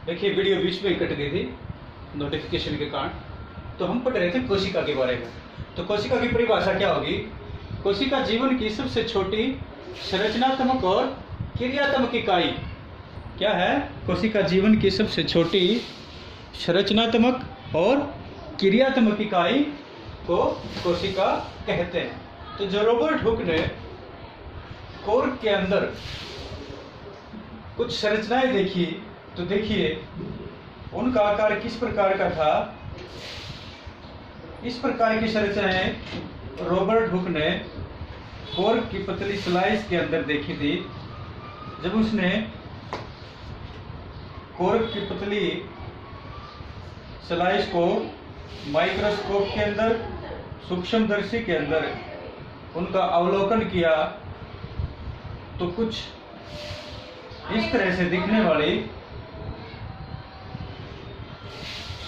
देखिए वीडियो बीच में ही कट गई थी नोटिफिकेशन के कारण। तो हम पढ़ रहे थे कोशिका के बारे में। तो कोशिका की परिभाषा क्या होगी? कोशिका जीवन की सबसे छोटी संरचनात्मक और क्रियात्मक इकाई। क्या है? कोशिका जीवन की सबसे छोटी संरचनात्मक और क्रियात्मक इकाई को कोशिका कहते हैं। तो जो रॉबर्ट हुक ने कोर्क के अंदर कुछ संरचनाएं देखी, तो देखिए उनका आकार किस प्रकार का था। इस प्रकार की संरचनाएं रॉबर्ट हुक ने कोर्क की पतली स्लाइस के अंदर देखी थी। जब उसने कोर्क की पतली स्लाइस को माइक्रोस्कोप के अंदर, सूक्ष्मदर्शी के अंदर उनका अवलोकन किया, तो कुछ इस तरह से दिखने वाली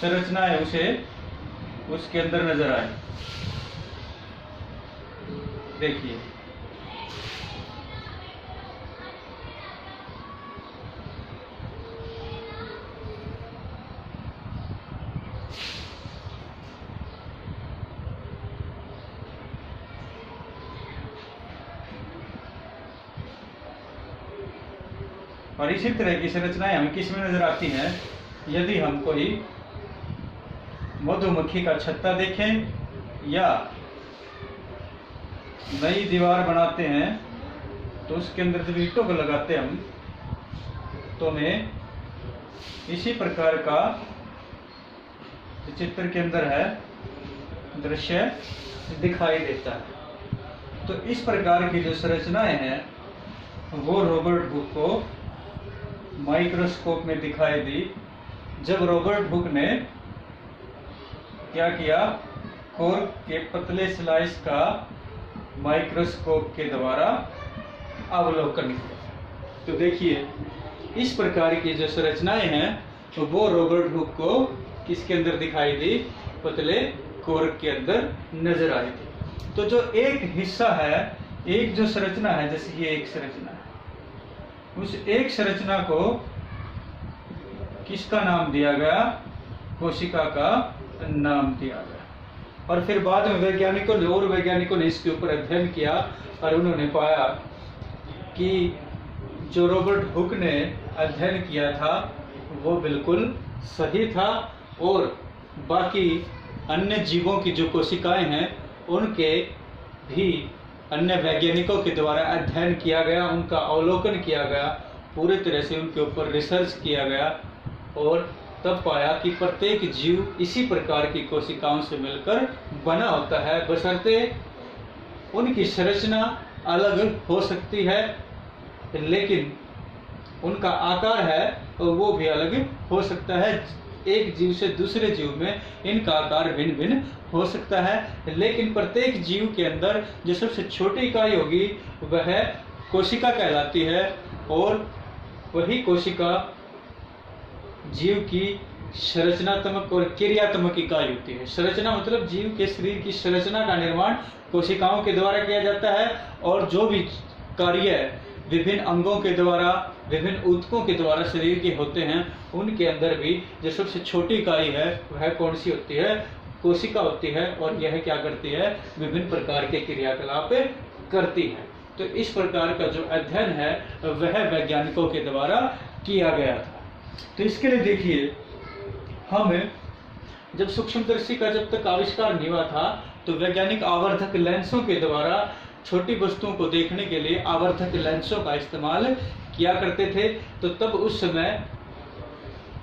संरचनाएं उसे उसके अंदर नजर आए। देखिए और इसी तरह की संरचनाएं हमें किस में नजर आती हैं? यदि हम कोई मधुमक्खी का छत्ता देखें या नई दीवार बनाते हैं, तो उसके अंदर जब ईंटों को लगाते हैं हम, तो हमें इसी प्रकार का चित्र के अंदर है दृश्य दिखाई देता है। तो इस प्रकार की जो संरचनाएं हैं वो रॉबर्ट हुक को माइक्रोस्कोप में दिखाई दी। जब रॉबर्ट हुक ने क्या किया? कोर्क के पतले स्लाइस का माइक्रोस्कोप के द्वारा अवलोकन किया। तो देखिए इस प्रकार की जो संरचनाएं हैं तो वो रॉबर्ट हुक को किसके अंदर दिखाई दी? पतले कोर्क के अंदर नजर आई थी। तो जो एक हिस्सा है, एक जो संरचना है, जैसे ये एक संरचना है, उस एक संरचना को किसका नाम दिया गया? कोशिका का नाम दिया गया। और फिर बाद में वैज्ञानिकों ने इसके ऊपर अध्ययन किया और उन्होंने पाया कि जो रॉबर्ट हुक ने अध्ययन किया था वो बिल्कुल सही था, और बाकी अन्य जीवों की जो कोशिकाएं हैं उनके भी अन्य वैज्ञानिकों के द्वारा अध्ययन किया गया, उनका अवलोकन किया गया, पूरी तरह से उनके ऊपर रिसर्च किया गया, और तब पाया कि प्रत्येक जीव इसी प्रकार की कोशिकाओं से मिलकर बना होता है, बशर्ते उनकी संरचना अलग हो सकती है, लेकिन उनका आकार है और वो भी अलग हो सकता है। एक जीव से दूसरे जीव में इनका आकार भिन्न भिन्न हो सकता है, लेकिन प्रत्येक जीव के अंदर जो सबसे छोटी इकाई होगी वह कोशिका कहलाती है, और वही कोशिका जीव की संरचनात्मक और क्रियात्मक इकाई होती है। संरचना मतलब जीव के शरीर की संरचना का निर्माण कोशिकाओं के द्वारा किया जाता है, और जो भी कार्य विभिन्न अंगों के द्वारा, विभिन्न ऊतकों के द्वारा शरीर के होते हैं, उनके अंदर भी जो सबसे छोटी इकाई है वह कौन सी होती है? कोशिका होती है, और यह क्या करती है? विभिन्न प्रकार के क्रियाकलाप करती है। तो इस प्रकार का जो अध्ययन है वह वैज्ञानिकों के द्वारा किया गया था। तो इसके लिए देखिए, हम जब सूक्ष्मदर्शी का जब तक आविष्कार नहीं हुआ था तो वैज्ञानिक आवर्धक लेंसों के द्वारा छोटी वस्तुओं को देखने के लिए आवर्धक लेंसों का इस्तेमाल किया करते थे। तो तब उस समय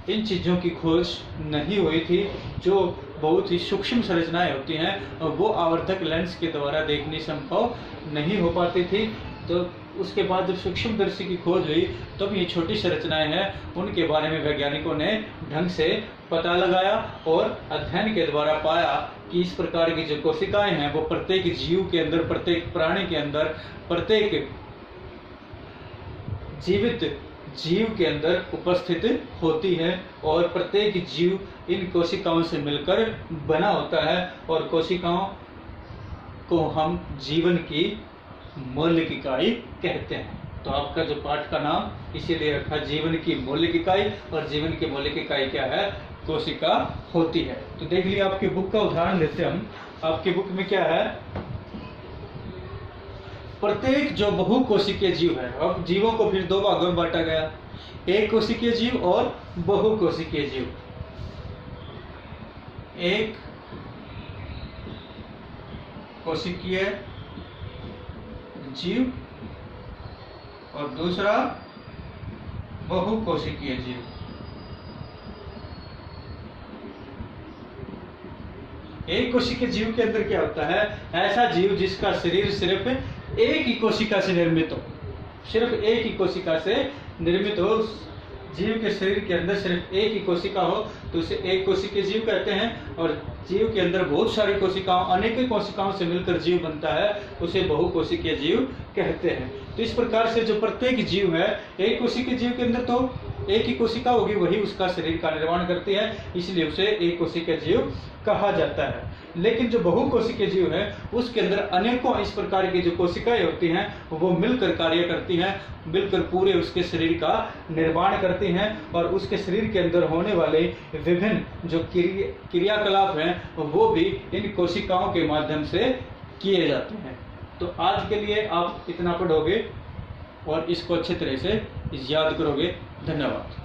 इन चीज़ों की खोज नहीं हुई थी। जो बहुत ही सूक्ष्म संरचनाएं होती हैं वो आवर्धक लेंस के द्वारा देखनी संभव नहीं हो पाती थी। तो उसके बाद जब सूक्ष्मदर्शी की खोज हुई तब ये छोटी संरचनाएं हैं उनके बारे में वैज्ञानिकों ने ढंग से पता लगाया, और अध्ययन के द्वारा पाया कि इस प्रकार की जो कोशिकाएं हैं वो प्रत्येक जीव के अंदर, प्रत्येक प्राणी के अंदर, प्रत्येक जीवित जीव के अंदर उपस्थित होती है, और प्रत्येक जीव इन कोशिकाओं से मिलकर बना होता है, और कोशिकाओं को हम जीवन की मौलिक इकाई कहते हैं। तो आपका जो पाठ का नाम इसीलिए रखा जीवन की मौलिक इकाई, और जीवन की मौलिक इकाई क्या है? कोशिका होती है। तो देख लिया, आपकी बुक का उदाहरण लेते हम। आपकी बुक में क्या है? प्रत्येक जो बहुकोशिकीय जीव है, अब जीवों को फिर दो भागों में बांटा गया, एक कोशिकीय जीव और बहुकोशिकीय जीव। एक कोशिकीय जीव और दूसरा बहुकोशिकीय जीव। एक कोशिकीय जीव के अंदर क्या होता है? ऐसा जीव जिसका शरीर सिर्फ एक ही कोशिका से निर्मित हो, सिर्फ एक ही कोशिका से निर्मित हो। जीव के शरीर के अंदर सिर्फ एक ही कोशिका हो तो उसे एक कोशिकीय जीव कहते हैं। और जीव के अंदर बहुत सारी कोशिकाओं, अनेक कोशिकाओं से मिलकर जीव बनता है, उसे बहुकोशिकीय जीव कहते हैं। तो इस प्रकार से जो प्रत्येक जीव है, एक कोशिकीय जीव के अंदर तो एक ही कोशिका होगी, वही उसका शरीर का निर्माण करती है, इसलिए उसे एक कोशिकीय जीव कहा जाता है। लेकिन जो बहुकोशिकीय जीव है उसके अंदर अनेकों इस प्रकार की जो कोशिकाएं होती हैं वो मिलकर कार्य करती हैं, मिलकर पूरे उसके शरीर का निर्माण करती हैं, और उसके शरीर के अंदर होने वाले विभिन्न जो क्रियाकलाप हैं वो भी इन कोशिकाओं के माध्यम से किए जाते हैं। तो आज के लिए आप इतना पढ़ोगे और इसको अच्छे तरह से याद करोगे। धन्यवाद।